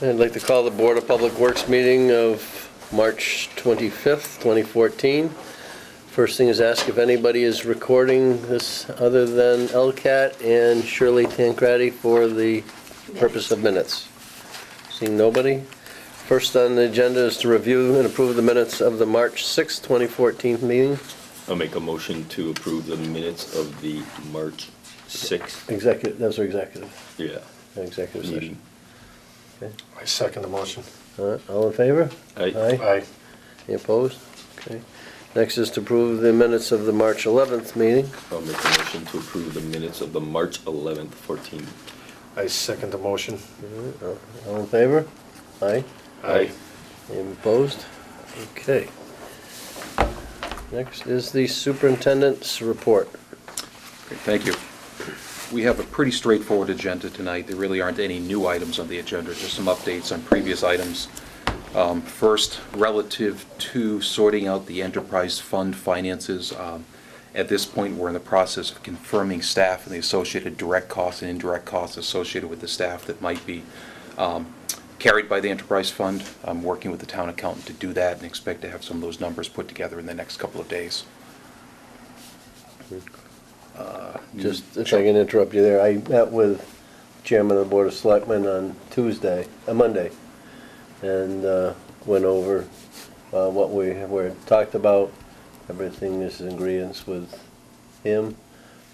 I'd like to call the Board of Public Works meeting of March 25th, 2014. First thing is ask if anybody is recording this other than LCAT and Shirley Tancredi for the purpose of minutes. Seeing nobody. First on the agenda is to review and approve the minutes of the March 6th, 2014 meeting. I'll make a motion to approve the minutes of the March 6th. Executive, those are executive. Yeah. Executive session. Okay. I second the motion. All in favor? Aye. Aye. Any opposed? Okay. Next is to approve the minutes of the March 11th meeting. I'll make a motion to approve the minutes of the March 11th, 14. I second the motion. All in favor? Aye. Aye. Any opposed? Okay. Next is the superintendent's report. Great, thank you. We have a pretty straightforward agenda tonight. There really aren't any new items on the agenda, just some updates on previous items. First, relative to sorting out the enterprise fund finances, at this point we're in the process of confirming staff and the associated direct costs and indirect costs associated with the staff that might be carried by the enterprise fund. I'm working with the town accountant to do that and expect to have some of those numbers put together in the next couple of days. Just if I can interrupt you there, I met with Chairman of the Board of Selectmen on Monday, and went over what we talked about. Everything is in agreement with him.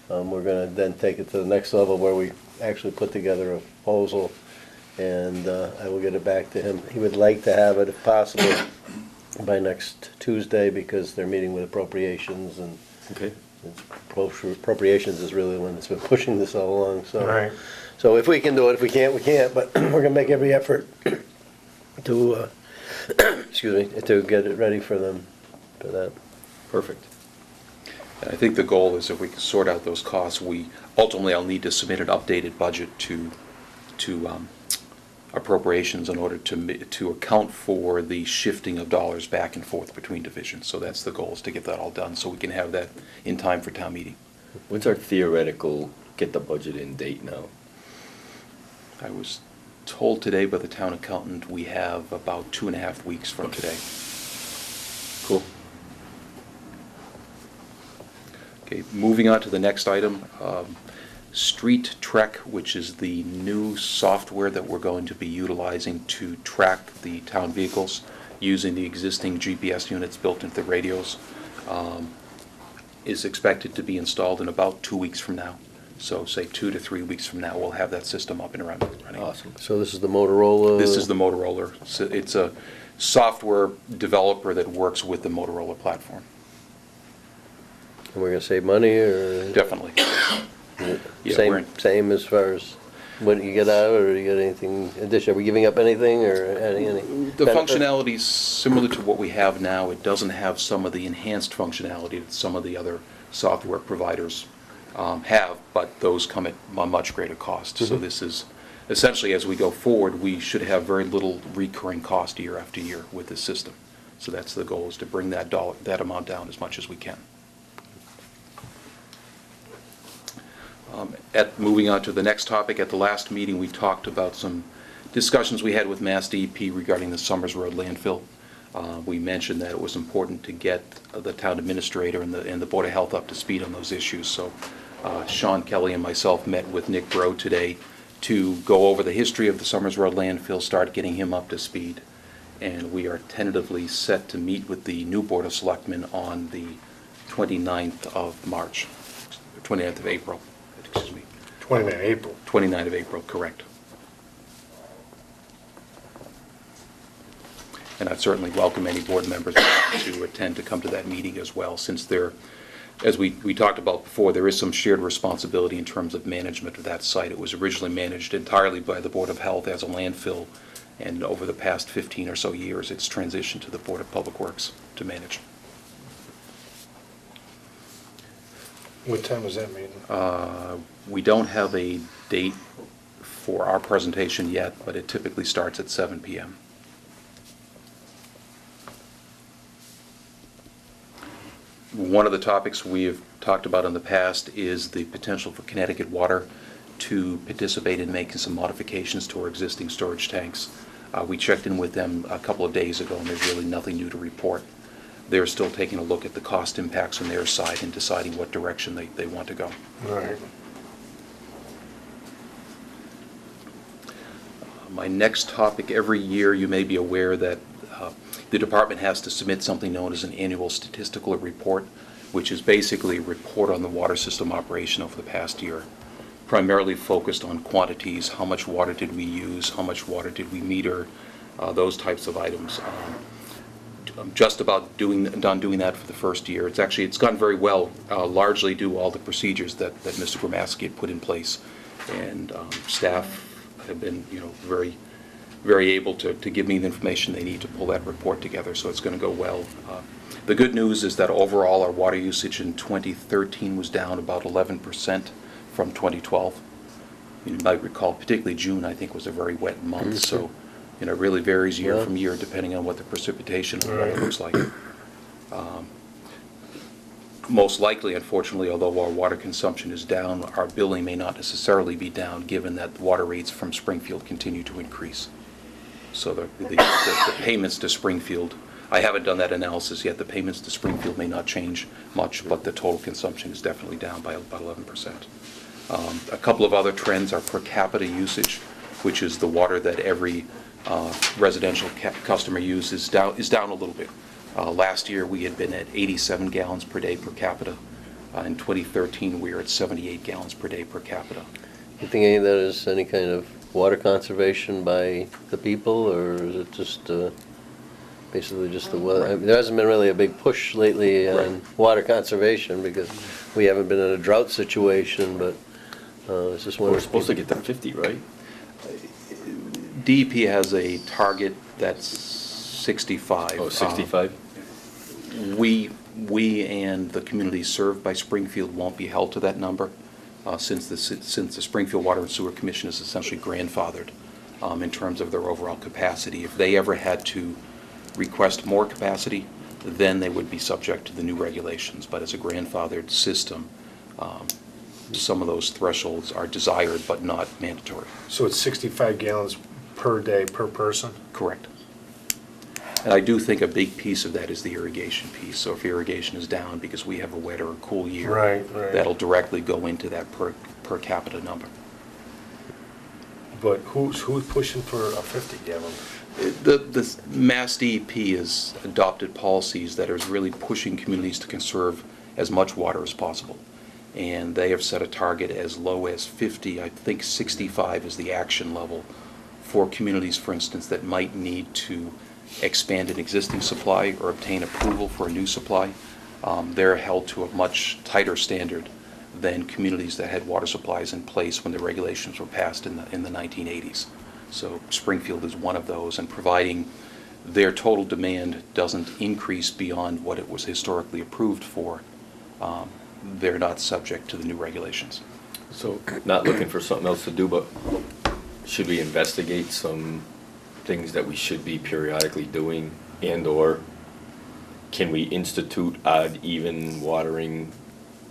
We're going to then take it to the next level where we actually put together a proposal, and I will get it back to him. He would like to have it, if possible, by next Tuesday, because they're meeting with appropriations, and Okay. appropriations is really the one that's been pushing this all along. So, All right. so if we can do it, if we can't, we can't. But we're gonna make every effort to, excuse me, to get it ready for them for that. Perfect. And I think the goal is if we can sort out those costs, ultimately I'll need to submit an updated budget to appropriations in order to account for the shifting of dollars back and forth between divisions. So that's the goal, is to get that all done so we can have that in time for town meeting. What's our theoretical get the budget in date now? I was told today by the town accountant we have about 2.5 weeks from today. Cool. Okay, moving on to the next item. Street Trek, which is the new software that we're going to be utilizing to track the town vehicles using the existing GPS units built into the radios, is expected to be installed in about 2 weeks from now. So say 2 to 3 weeks from now, we'll have that system up and running. Awesome. So this is the Motorola. This is the Motorola. So it's a software developer that works with the Motorola platform. And we're gonna save money, or Definitely. Yeah, same as far as what you get out, or you get anything additional? Are we giving up anything, or adding any? The benefit? functionality is similar to what we have now. It doesn't have some of the enhanced functionality that some of the other software providers have, but those come at a much greater cost. So this is essentially, as we go forward, we should have very little recurring cost year after year with this system. So that's the goal, is to bring that amount down as much as we can. Moving on to the next topic, at the last meeting we talked about some discussions we had with Mass DEP regarding the Summers Road landfill. We mentioned that it was important to get the town administrator and the Board of Health up to speed on those issues. So Sean Kelly and myself met with Nick Bro today to go over the history of the Summers Road landfill, start getting him up to speed. And we are tentatively set to meet with the new Board of Selectmen on the 29th of March, 29th of April. Excuse me. 29 April. 29th of April, correct. And I'd certainly welcome any board members to attend to come to that meeting as well, since there, as we talked about before, there is some shared responsibility in terms of management of that site. It was originally managed entirely by the Board of Health as a landfill, and over the past 15 or so years, it's transitioned to the Board of Public Works to manage. What time is that meeting? We don't have a date for our presentation yet, but it typically starts at 7 p.m. One of the topics we have talked about in the past is the potential for Connecticut Water to participate in making some modifications to our existing storage tanks. We checked in with them a couple of days ago, and there's really nothing new to report. They're still taking a look at the cost impacts on their side and deciding what direction they want to go. Right. My next topic, every year you may be aware that the department has to submit something known as an annual statistical report, which is basically a report on the water system operation over the past year, primarily focused on quantities, how much water did we use, how much water did we meter, those types of items. I'm just about done doing that for the first year. It's gone very well, largely due to all the procedures that Mr. Gromasky had put in place, and staff have been, very, very able to give me the information they need to pull that report together. So it's going to go well. The good news is that overall our water usage in 2013 was down about 11% from 2012. You might recall, particularly June, I think, was a very wet month. So, it really varies year from year depending on what the precipitation of the weather looks like. Most likely, unfortunately, although our water consumption is down, our billing may not necessarily be down, given that water rates from Springfield continue to increase. So the payments to Springfield, I haven't done that analysis yet, the payments to Springfield may not change much, but the total consumption is definitely down by about 11%. A couple of other trends are per capita usage, which is the water that every residential customer uses, is down a little bit. Last year, we had been at 87 gallons per day per capita. In 2013, we were at 78 gallons per day per capita. You think any of that is any kind of water conservation by the people, or is it just basically just the weather? I mean, there hasn't been really a big push lately on water conservation because we haven't been in a drought situation, but it's just one We're of supposed to get to 50, right? DEP has a target that's 65. Oh, 65? We and the communities served by Springfield won't be held to that number, since the Springfield Water and Sewer Commission is essentially grandfathered in terms of their overall capacity. If they ever had to request more capacity, then they would be subject to the new regulations. But as a grandfathered system, some of those thresholds are desired but not mandatory. So it's 65 gallons per day per person? Correct. And I do think a big piece of that is the irrigation piece. So if irrigation is down because we have a wetter or cool year, Right. that'll directly go into that per capita number. But who's pushing for a 50 gallon? The Mass DEP has adopted policies that are really pushing communities to conserve as much water as possible. And they have set a target as low as 50, I think 65 is the action level for communities, for instance, that might need to expand an existing supply or obtain approval for a new supply. They're held to a much tighter standard than communities that had water supplies in place when the regulations were passed in the 1980s. So Springfield is one of those, and providing their total demand doesn't increase beyond what it was historically approved for, they're not subject to the new regulations. So, not looking for something else to do, but should we investigate some things that we should be periodically doing, and/or can we institute odd, even watering,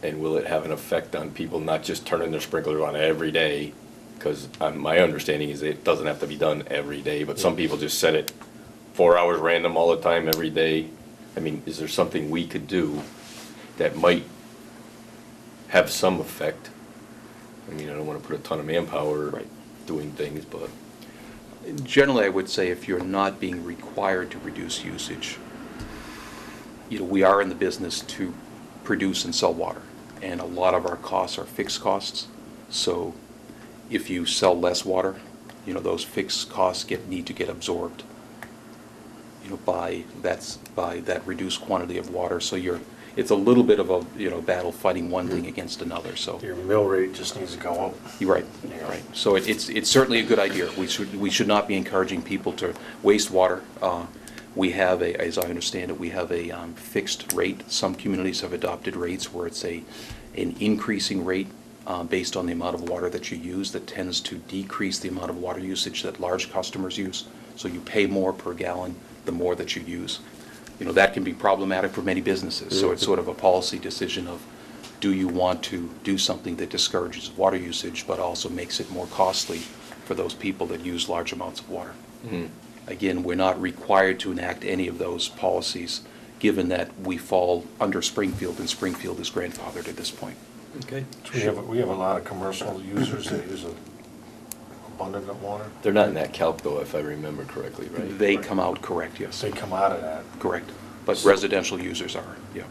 and will it have an effect on people not just turning their sprinklers on every day? Because my understanding is it doesn't have to be done every day, but some people just set it 4 hours random all the time, every day. I mean, is there something we could do that might have some effect? I mean, I don't want to put a ton of manpower doing things, but... Generally, I would say if you're not being required to reduce usage, we are in the business to produce and sell water, and a lot of our costs are fixed costs. So if you sell less water, those fixed costs need to get absorbed, by that reduced quantity of water. So it's a little bit of a battle fighting one thing against another. So Your mill rate just needs to go up. you're right, right. So it's certainly a good idea. We should not be encouraging people to waste water. We have as I understand it, we have a fixed rate. Some communities have adopted rates where it's an increasing rate based on the amount of water that you use that tends to decrease the amount of water usage that large customers use. So you pay more per gallon the more that you use. That can be problematic for many businesses. So it's sort of a policy decision of, do you want to do something that discourages water usage but also makes it more costly for those people that use large amounts of water? Mm-hmm. Again, we're not required to enact any of those policies, given that we fall under Springfield, and Springfield is grandfathered at this point. Okay. We have a lot of commercial users that use abundant water. They're not in that calc though, if I remember correctly, right? They come out correct, yes. They come out of that. Correct. But residential users are, yeah.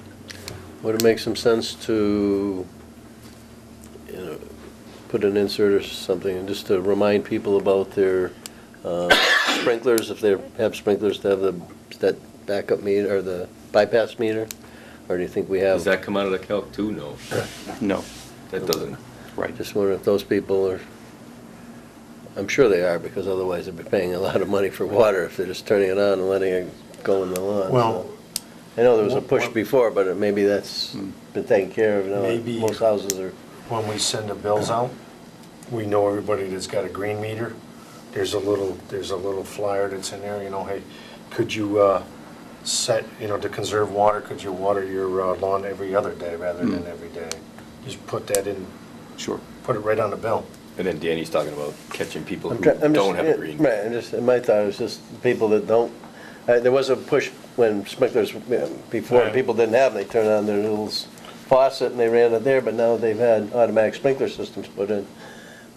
Would it make some sense to, you know, put an insert or something, just to remind people about their sprinklers, if they have sprinklers, to have that backup meter, or the bypass meter? Or do you think we have? Does that come out of the calc too? No, No, that doesn't. right. Just wonder if those people are, I'm sure they are, because otherwise they'd be paying a lot of money for water if they're just turning it on and letting it go in the lawn. Well, So, I know there was a push before, but maybe that's been taken care of now. Maybe- Most houses are, when we send the bills out, we know everybody that's got a green meter. There's a little flyer that's in there, you know, hey, could you set, you know, to conserve water, could you water your lawn every other day rather than every day? Just put that in, Sure. put it right on the bill. And then Danny's talking about catching people who I'm just, don't have a green. right, my thought was just people that don't, there was a push when sprinklers, before, Right. people didn't have them, they turned on their little faucet and they ran it there, but now they've had automatic sprinkler systems put in.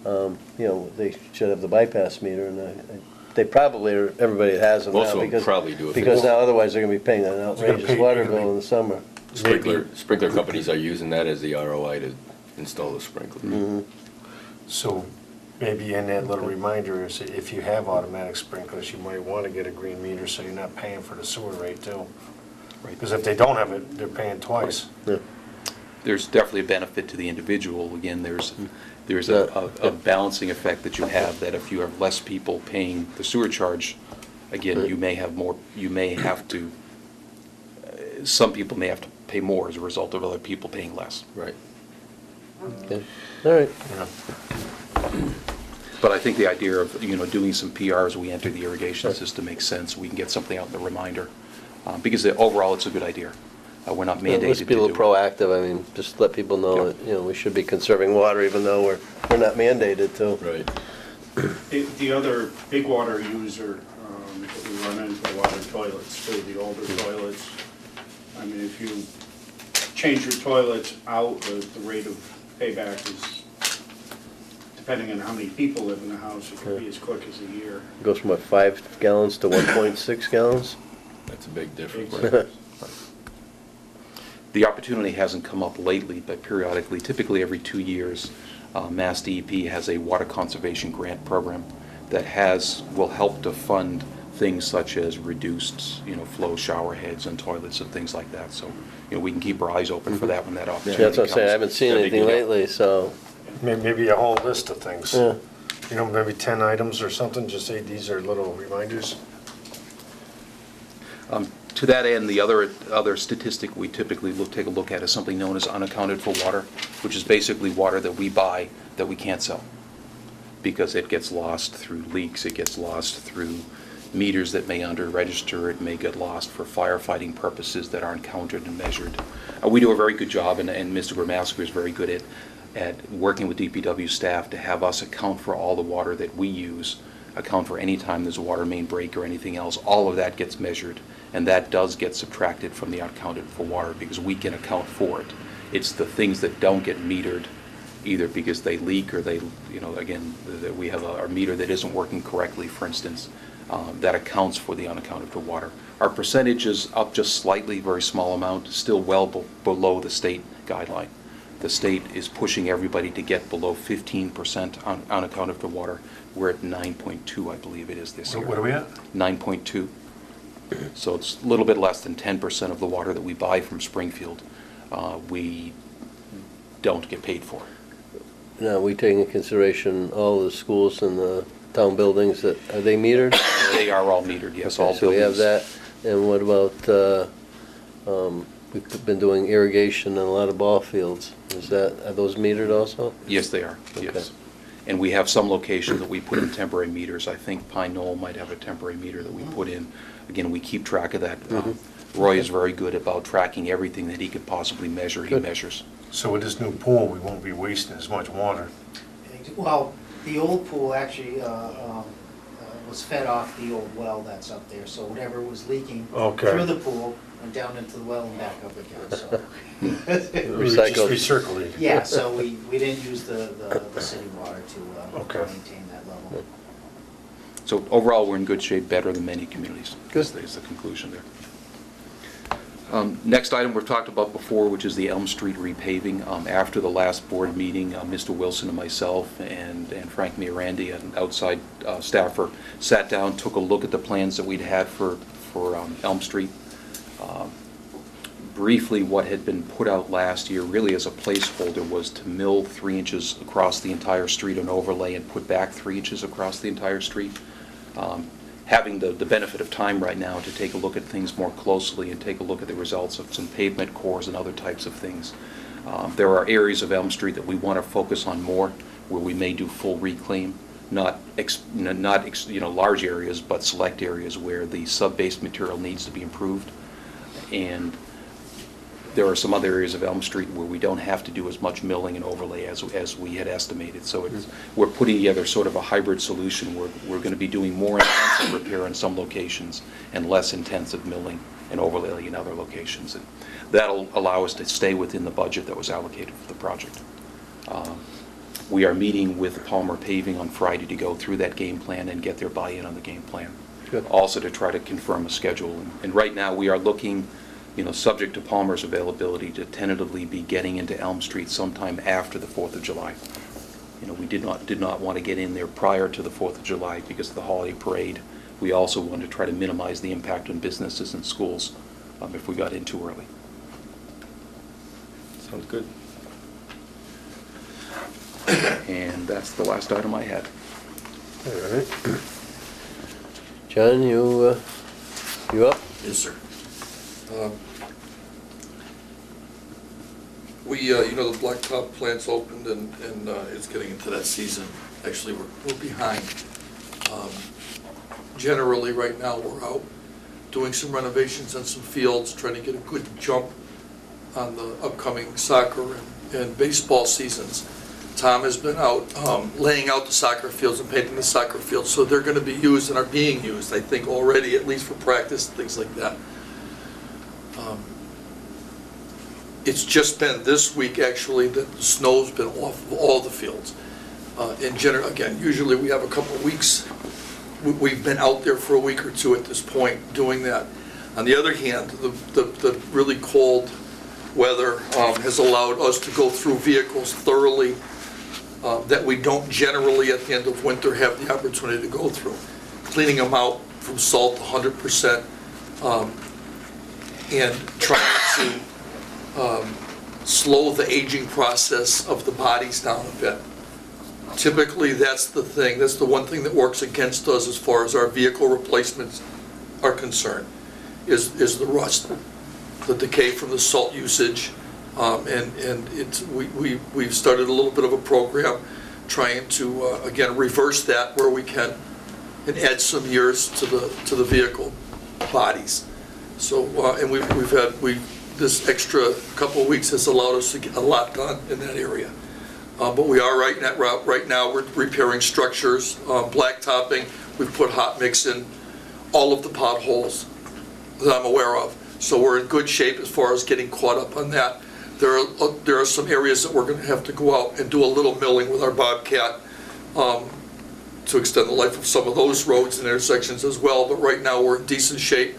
You know, they should have the bypass meter, and they probably are, everybody has them Most now, of them because, probably do if they- because now otherwise they're gonna be paying an outrageous pay- water they're gonna bill in the summer. Sprinkler companies are using that as the ROI to install the sprinkler. So maybe in that little reminder is if you have automatic sprinklers, you might want to get a green meter so you're not paying for the sewer rate too. Right. Because if they don't have it, they're paying twice. Yeah. There's definitely a benefit to the individual. Again, there's a balancing effect that you have, that if you have less people paying the sewer charge, again, you may have to, some people may have to pay more as a result of other people paying less. Right. Okay, all right. Yeah. But I think the idea of, you know, doing some PR as we enter the irrigation system makes sense. We can get something out in the reminder, because overall, it's a good idea. We're not mandated to do it. Let's be a little proactive, I mean, just let people know that, you know, we should be conserving water even though we're not mandated to. Right. The other big water user that we run into are water toilets, too, the older toilets. I mean, if you change your toilets out, the rate of payback is, depending on how many people live in the house, it could be as quick as a year. Goes from what, 5 gallons to 1.6 gallons? That's a big difference. Big The opportunity hasn't come up lately, but periodically, typically every 2 years, Mass DEP has a water conservation grant program that will help to fund things such as reduced, you know, flow shower heads and toilets and things like that. So, you know, we can keep our eyes open for that when that opportunity Yeah, that's what I'm saying, I comes. haven't seen That'd be anything good. lately, so, Maybe a whole list of things. yeah. You know, maybe 10 items or something, just say these are little reminders. To that end, the other statistic we typically take a look at is something known as unaccounted for water, which is basically water that we buy that we can't sell, because it gets lost through leaks, it gets lost through meters that may under-register, it may get lost for firefighting purposes that aren't counted and measured. We do a very good job, and Mr. Gramasker is very good at working with DPW staff to have us account for all the water that we use, account for any time there's a water main break or anything else. All of that gets measured, and that does get subtracted from the unaccounted for water because we can account for it. It's the things that don't get metered, either because they leak or they, you know, again, that we have a meter that isn't working correctly, for instance, that accounts for the unaccounted for water. Our percentage is up just slightly, very small amount, still well below the state guideline. The state is pushing everybody to get below 15% unaccounted for water. We're at 9.2, I believe it is this year. What are we at? 9.2. So it's a little bit less than 10% of the water that we buy from Springfield, we don't get paid for. Now, we take into consideration all the schools and the town buildings that, are they metered? They are all metered, yes, all Okay, so we have buildings. that, and what about, we've been doing irrigation in a lot of ball fields, are those metered also? Yes, they are, yes. And we have some locations that we put in temporary meters. I think Pine Knoll might have a temporary meter that we put in. Again, we keep track of that. Roy is very good about tracking everything that he could possibly measure, he Good. measures. So with this new pool, we won't be wasting as much water. Well, the old pool actually was fed off the old well that's up there, so whatever was leaking Okay. through the pool went down into the well and back up again, so. We just Recycled. recircle it. Yeah, so we didn't use the city water to Okay. maintain that level. So overall, we're in good shape, better than many communities. Good. Is the conclusion there. Next item we've talked about before, which is the Elm Street repaving. After the last board meeting, Mr. Wilson and myself and Frank Mirandi, an outside staffer, sat down, took a look at the plans that we'd had for Elm Street. Briefly, what had been put out last year, really as a placeholder, was to mill 3 inches across the entire street and overlay and put back 3 inches across the entire street. Having the benefit of time right now to take a look at things more closely and take a look at the results of some pavement cores and other types of things. There are areas of Elm Street that we want to focus on more, where we may do full reclaim, not large areas, but select areas where the sub-base material needs to be improved. And there are some other areas of Elm Street where we don't have to do as much milling and overlay as we had estimated. So we're putting together sort of a hybrid solution where we're going to be doing more intensive repair in some locations and less intensive milling and overlay in other locations. And that'll allow us to stay within the budget that was allocated for the project. We are meeting with Palmer Paving on Friday to go through that game plan and get their buy-in on the game plan. Good. Also to try to confirm a schedule. And right now, we are looking, subject to Palmer's availability, to tentatively be getting into Elm Street sometime after the 4th of July. We did not want to get in there prior to the 4th of July because of the holiday parade. We also wanted to try to minimize the impact on businesses and schools if we got in too early. Sounds good. And that's the last item I had. All right. John, you up? Yes, sir. The blacktop plant's opened and it's getting into that season. Actually, we're behind. Generally, right now, we're out doing some renovations on some fields, trying to get a good jump on the upcoming soccer and baseball seasons. Tom has been out laying out the soccer fields and painting the soccer fields, so they're going to be used and are being used, I think, already, at least for practice, things like that. It's just been this week, actually, that the snow's been off of all the fields. In general, again, usually we have a couple of weeks. We've been out there for a week or two at this point doing that. On the other hand, the really cold weather has allowed us to go through vehicles thoroughly that we don't generally at the end of winter have the opportunity to go through. Cleaning them out from salt 100% and trying to slow the aging process of the bodies down a bit. Typically, that's the one thing that works against us as far as our vehicle replacements are concerned, is the rust, the decay from the salt usage, and we've started a little bit of a program trying to again reverse that where we can and add some years to the vehicle bodies. So and this extra couple of weeks has allowed us to get a lot done in that area. But we are right now we're repairing structures, blacktopping. We've put hot mix in all of the potholes that I'm aware of. So we're in good shape as far as getting caught up on that. There are some areas that we're going to have to go out and do a little milling with our Bobcat to extend the life of some of those roads and intersections as well. But right now we're in decent shape.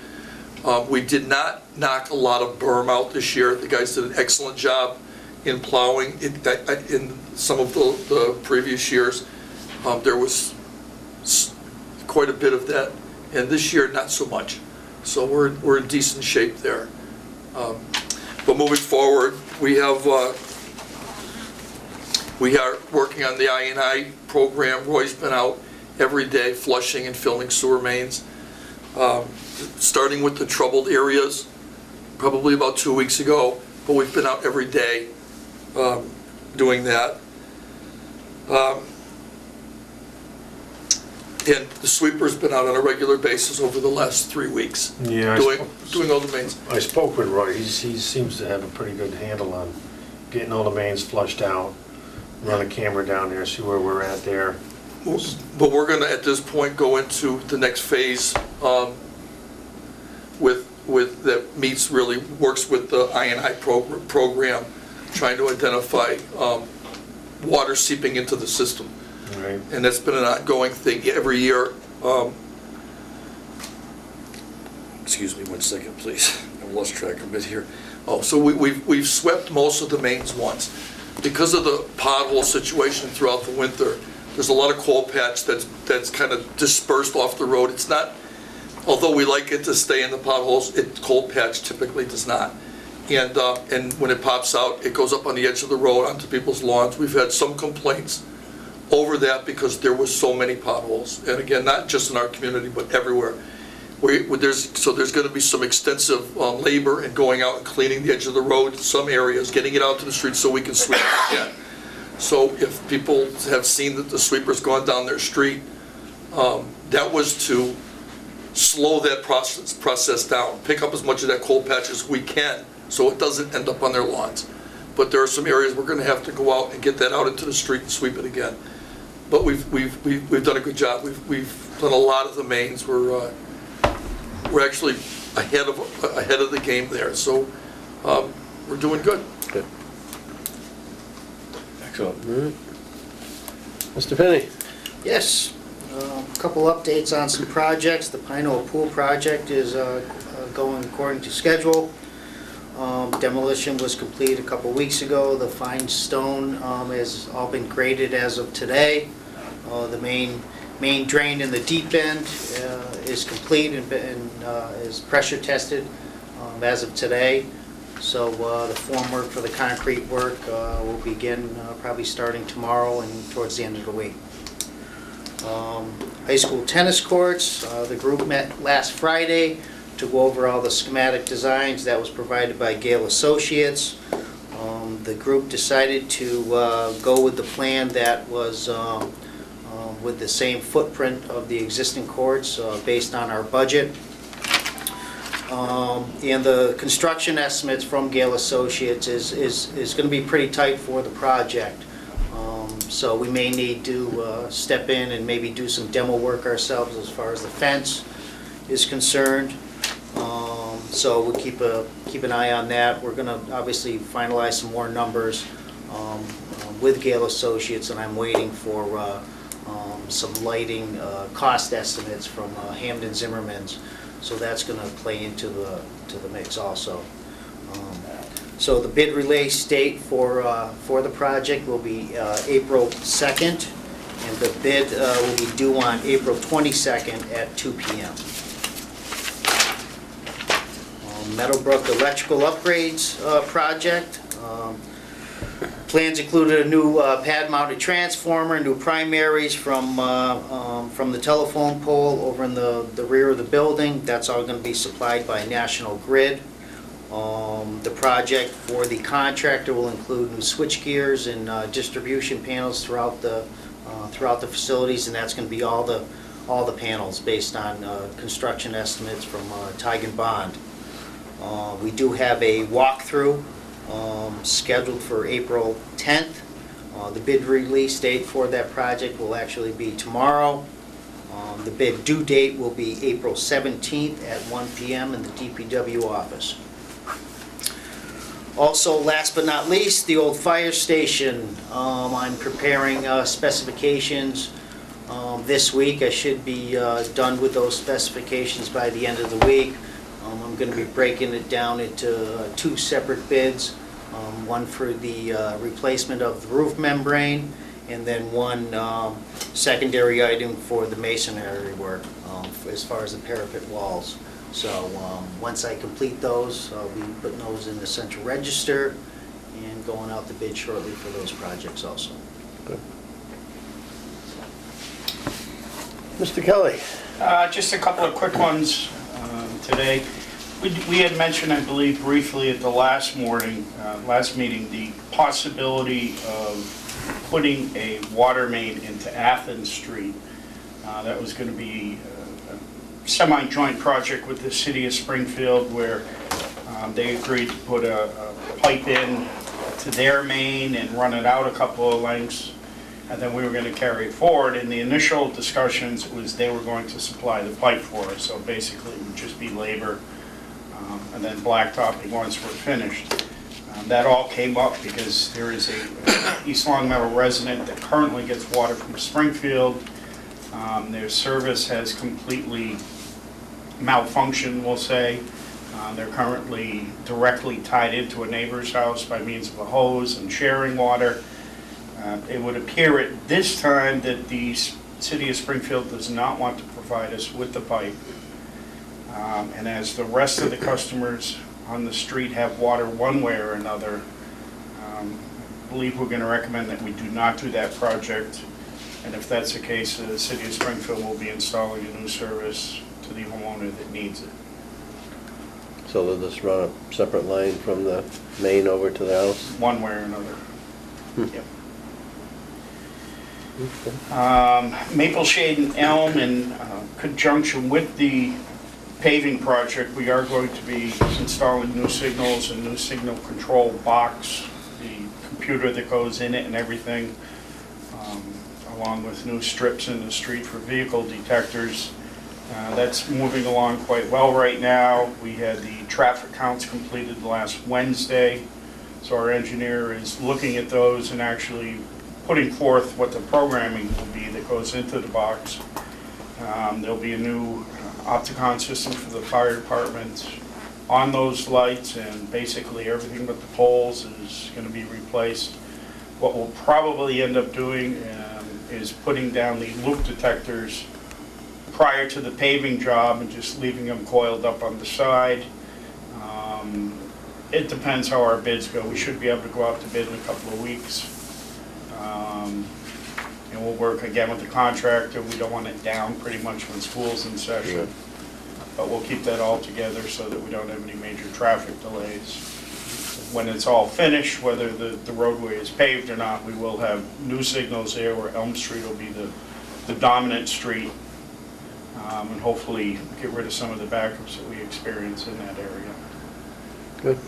We did not knock a lot of berm out this year. The guys did an excellent job in plowing. In some of the previous years, there was quite a bit of that, and this year not so much. So we're in decent shape there. But moving forward, we are working on the I&I program. Roy's been out every day flushing and filling sewer mains. Starting with the troubled areas, probably about 2 weeks ago, but we've been out every day doing that. And the sweeper's been out on a regular basis over the last 3 weeks, Yeah, doing all the mains. I spoke with Roy. He seems to have a pretty good handle on getting all the mains flushed out, run a camera down there, see where we're at there. But we're gonna, at this point, go into the next phase with, that meets, really works with the I&I program, trying to identify water seeping into the system. Right. And that's been an ongoing thing every year. Excuse me one second, please. I lost track of it here. Oh, so we've swept most of the mains once. Because of the pothole situation throughout the winter, there's a lot of coal patch that's kind of dispersed off the road. It's not, although we like it to stay in the potholes, coal patch typically does not. And when it pops out, it goes up on the edge of the road onto people's lawns. We've had some complaints over that because there was so many potholes. And again, not just in our community, but everywhere. So there's going to be some extensive labor in going out and cleaning the edge of the road in some areas, getting it out to the streets so we can sweep it again. So if people have seen that the sweeper's gone down their street, that was to slow that process down, pick up as much of that coal patch as we can so it doesn't end up on their lawns. But there are some areas we're going to have to go out and get that out into the street and sweep it again. But we've done a good job. We've done a lot of the mains. We're actually ahead of the game there. So we're doing good. Good. Excellent. Mr. Penny? Yes, a couple updates on some projects. The Pine Knoll Pool project is going according to schedule. Demolition was completed a couple weeks ago. The fine stone has all been graded as of today. The main drain in the deep end is complete and is pressure tested as of today. So the formwork for the concrete work will begin probably starting tomorrow and towards the end of the week. High school tennis courts, the group met last Friday to go over all the schematic designs that was provided by Gale Associates. The group decided to go with the plan that was with the same footprint of the existing courts based on our budget. And the construction estimates from Gale Associates is going to be pretty tight for the project. So we may need to step in and maybe do some demo work ourselves as far as the fence is concerned. So we'll keep an eye on that. We're going to obviously finalize some more numbers with Gale Associates, and I'm waiting for some lighting cost estimates from Hamden Zimmerman's. So that's going to play into the mix also. So the bid release date for the project will be April 2nd, and the bid will be due on April 22nd at 2 p.m. Meadowbrook Electrical Upgrades project. Plans included a new pad-mounted transformer, new primaries from the telephone pole over in the rear of the building. That's all going to be supplied by National Grid. The project for the contractor will include new switch gears and distribution panels throughout the facilities, and that's going to be all the panels based on construction estimates from Tig and Bond. We do have a walkthrough scheduled for April 10th. The bid release date for that project will actually be tomorrow. The bid due date will be April 17th at 1 p.m. in the DPW office. Also, last but not least, the old fire station. I'm preparing specifications this week. I should be done with those specifications by the end of the week. I'm going to be breaking it down into two separate bids, one for the replacement of the roof membrane, and then one secondary item for the masonry work as far as the parapet walls. So once I complete those, I'll be putting those in the central register and going out to bid shortly for those projects also. Good. Mr. Kelly? Just a couple of quick ones today. We had mentioned, I believe, briefly at the last meeting, the possibility of putting a water main into Athens Street. That was going to be a semi-joint project with the city of Springfield, where they agreed to put a pipe in to their main and run it out a couple of lengths. and then we were going to carry it forward. In the initial discussions, it was they were going to supply the pipe for us, so basically it would just be labor, and then blacktopping once we're finished. That all came up because there is a East Long Meadow resident that currently gets water from Springfield. Their service has completely malfunctioned, we'll say. They're currently directly tied into a neighbor's house by means of a hose and sharing water. It would appear at this time that the city of Springfield does not want to provide us with the pipe. And as the rest of the customers on the street have water one way or another, I believe we're going to recommend that we do not do that project. And if that's the case, the city of Springfield will be installing a new service to the homeowner that needs it. So they'll just run a separate line from the main over to the house? One way or another. Yep. Maple Shade and Elm, in conjunction with the paving project, we are going to be installing new signals and new signal control box, the computer that goes in it and everything, along with new strips in the street for vehicle detectors. That's moving along quite well right now. We had the traffic counts completed last Wednesday, so our engineer is looking at those and actually putting forth what the programming will be that goes into the box. There'll be a new Opticon system for the fire department on those lights, and basically everything but the poles is going to be replaced. What we'll probably end up doing is putting down the loop detectors prior to the paving job and just leaving them coiled up on the side. It depends how our bids go. We should be able to go out to bid in a couple of weeks. And we'll work again with the contractor. We don't want it down pretty much when school's in session. But we'll keep that all together so that we don't have any major traffic delays. When it's all finished, whether the roadway is paved or not, we will have new signals there where Elm Street will be the dominant street, and hopefully get rid of some of the backups that we experience in that area. Good.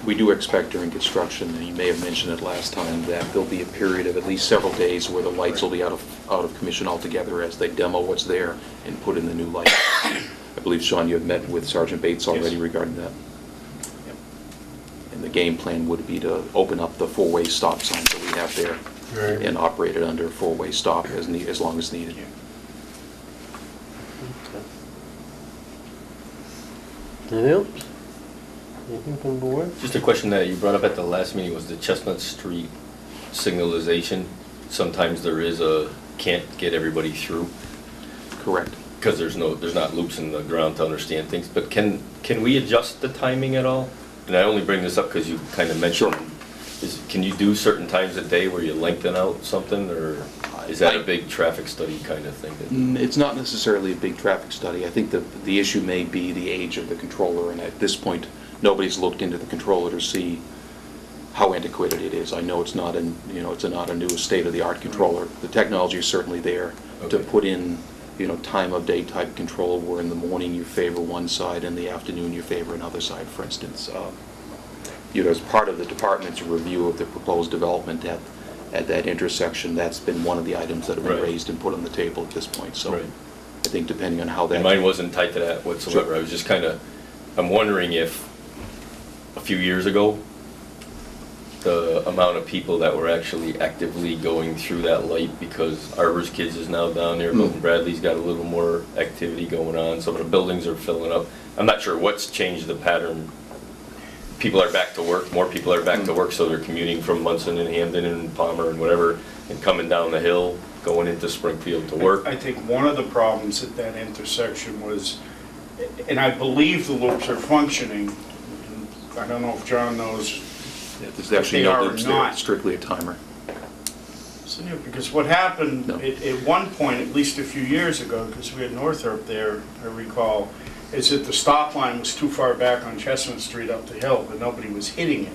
We do expect during construction, and you may have mentioned it last time, that there'll be a period of at least several days where the lights will be out of commission altogether as they demo what's there and put in the new lights. I believe, Sean, you have met with Sergeant Bates already Yes. regarding that. Yep. And the game plan would be to open up the four-way stop signs that we have there Right. and operate it under four-way stop as long as needed. Yeah. Anything else? Anything from the board? Just a question that you brought up at the last meeting was the Chestnut Street signalization. Sometimes there is can't get everybody through Correct. because there's not loops in the ground to understand things. But can we adjust the timing at all? And I only bring this up because you kind of mentioned, can you do certain times a day where you lengthen out something, or is that a big traffic study kind of thing? It's not necessarily a big traffic study. I think the issue may be the age of the controller, and at this point, nobody's looked into the controller to see how antiquated it is. I know it's not it's not a new state-of-the-art controller. The technology is certainly there to Okay. put in, time of day type control, where in the morning you favor one side, in the afternoon you favor another side, for instance. As part of the department's review of the proposed development at that intersection, that's been one of the items that have been Right. raised and put on the table at this point. So Right. I think depending on how that... And mine wasn't tied to that whatsoever. Sure. I was just I'm wondering if a few years ago, the amount of people that were actually actively going through that light, because Arbor's Kids is now down there, Milton Bradley's got a little more activity going on, some of the buildings are filling up. I'm not sure what's changed the pattern. People are back to work, more people are back to work, so they're commuting from Munson and Hamden and Palmer and whatever, and coming down the hill, going into Springfield to work. I think one of the problems at that intersection was, and I believe the loops are functioning, I don't know if John knows, There's actually They no are loops there, not. it's strictly a timer. because what happened No. at one point, at least a few years ago, because we had Northrop there, I recall, is that the stop line was too far back on Chestnut Street up the hill, but nobody was hitting it.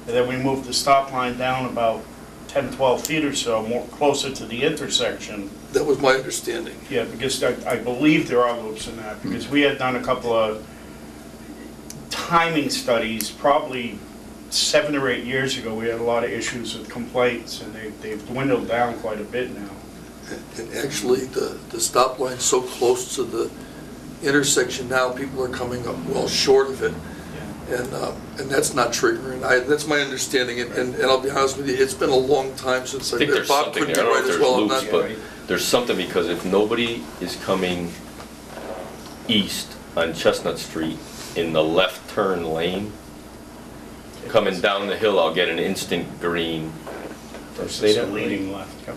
And then we moved the stop line down about 10, 12 feet or so, more closer to the intersection. That was my understanding. Yeah, because I believe there are loops in that, because we had done a couple of timing studies, probably 7 or 8 years ago, we had a lot of issues with complaints, and they've dwindled down quite a bit now. And actually, the stop line's so close to the intersection now, people are coming up well short of it. And that's not triggering. That's my understanding, and I'll be honest with you, it's been a long time since I think there's Bob something could there, be I don't know right if as there's well. I'm loops, not- but there's something, because if nobody is coming east on Chestnut Street in the left turn lane, coming down the hill, I'll get an instant green. Versus a leading left. Yep.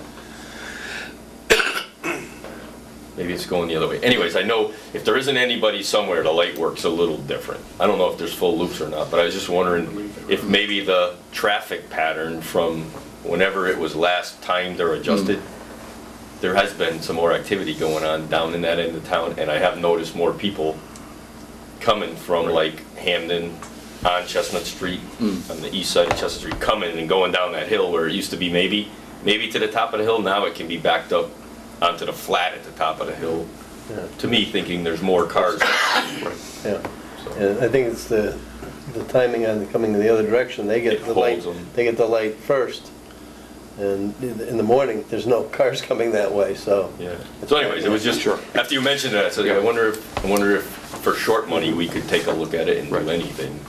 Maybe it's going the other way. Anyways, I know if there isn't anybody somewhere, the light works a little different. I don't know if there's full loops or not, but I was just wondering if maybe the traffic pattern from whenever it was last timed or adjusted, there has been some more activity going on down in that end of town, and I have noticed more people coming from like Hamden on Chestnut Street, on the east side of Chestnut Street, coming and going down that hill where it used to be maybe to the top of the hill. Now it can be backed up onto the flat at the top of the hill. Yeah. To me, thinking there's more cars. Yeah, and I think it's the timing on coming the other direction, they It get the light, holds 'em. they get the light first. And in the morning, there's no cars coming that way, so. Yeah. So anyways, it was just, Sure. after you mentioned it, I said, I wonder if for short money, we could take a look at it and do Right. anything.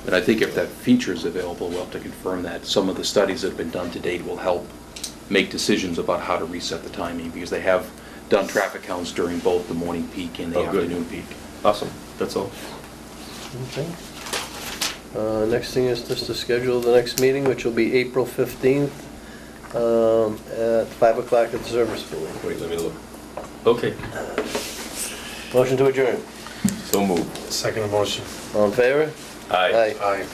And I think if that feature is available, we'll have to confirm that. Some of the studies that have been done to date will help make decisions about how to reset the timing, because they have done traffic counts during both the morning peak and the Oh, good. afternoon peak. Awesome, that's all. Okay. Next thing is just to schedule the next meeting, which will be April 15th, at 5 o'clock at the service building. Wait, let me look. Okay, Motion to adjourn. so moved. Second motion. All in favor? Aye. Aye.